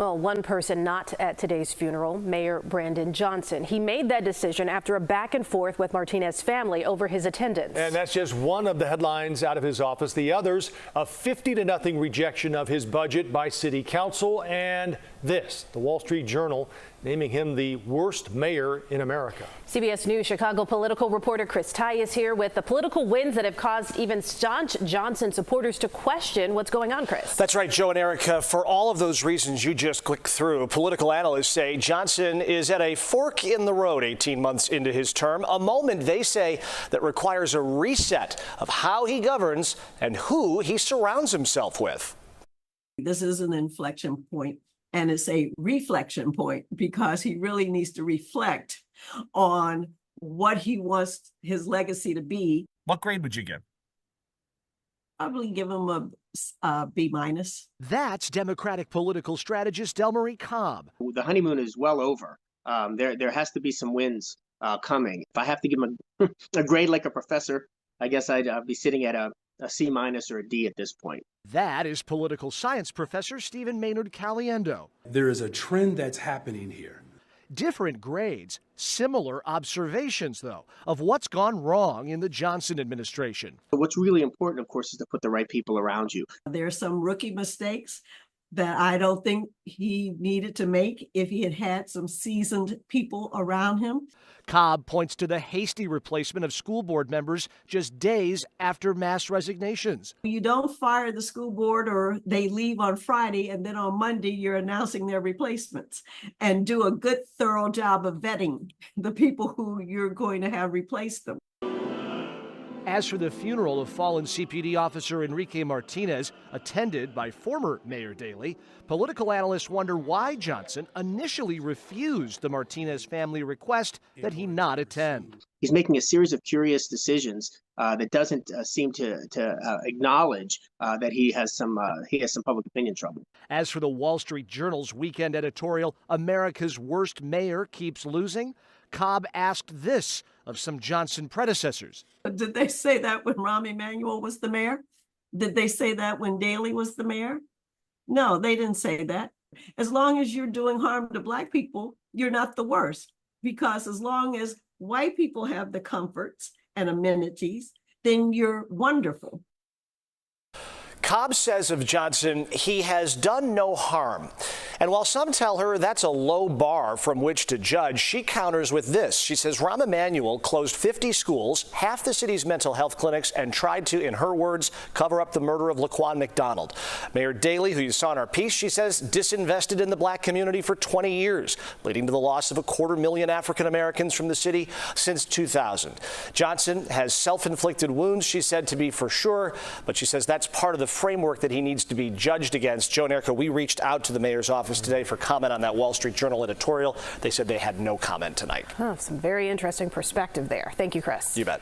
Well, one person not at today's funeral, Mayor Brandon Johnson. He made that decision after a back and forth with Martinez family over his attendance. And that's just one of the headlines out of his office. The others, a 50-0 rejection of his budget by city council. And this, the Wall Street Journal naming him the worst mayor in America. CBS News Chicago political reporter Chris Ty is here with the political winds that have caused even staunch Johnson supporters to question what's going on, Chris. That's right, Joe and Erica. For all of those reasons you just clicked through, political analysts say Johnson is at a fork in the road 18 months into his term, a moment they say that requires a reset of how he governs and who he surrounds himself with. This is an inflection point. And it's a reflection point because he really needs to reflect on what he wants his legacy to be. What grade would you give? Probably give him a B-. That's Democratic political strategist Delmarie Cobb. The honeymoon is well over. There has to be some wins coming. If I have to give him a grade like a professor, I guess I'd be sitting at a C- or a D at this point. That is political science professor Stephen Maynard Caliendo. There is a trend that's happening here. Different grades, similar observations, though, of what's gone wrong in the Johnson administration. What's really important, of course, is to put the right people around you. There are some rookie mistakes that I don't think he needed to make if he had had some seasoned people around him. Cobb points to the hasty replacement of school board members just days after mass resignations. You don't fire the school board or they leave on Friday and then on Monday you're announcing their replacements, and do a good thorough job of vetting the people who you're going to have replace them. As for the funeral of fallen CPD officer Enrique Martinez, attended by former Mayor Daley, political analysts wonder why Johnson initially refused the Martinez family request that he not attend. He's making a series of curious decisions that doesn't seem to acknowledge that he has some public opinion trouble. As for the Wall Street Journal's weekend editorial, America's worst mayor keeps losing, Cobb asked this of some Johnson predecessors. Did they say that when Rahm Emanuel was the mayor? Did they say that when Daley was the mayor? No, they didn't say that. As long as you're doing harm to Black people, you're not the worst. Because as long as white people have the comforts and amenities, then you're wonderful. Cobb says of Johnson, he has done no harm. And while some tell her that's a low bar from which to judge, she counters with this. She says Rahm Emanuel closed 50 schools, half the city's mental health clinics, and tried to, in her words, cover up the murder of Laquan McDonald. Mayor Daley, who you saw in our piece, she says disinvested in the Black community for 20 years, leading to the loss of 250,000 African Americans from the city since 2000. Johnson has self-inflicted wounds, she said, to be for sure, but she says that's part of the framework that he needs to be judged against. Joe and Erica, we reached out to the mayor's office today for comment on that Wall Street Journal editorial. They said they had no comment tonight. Some very interesting perspective there. Thank you, Chris. You bet.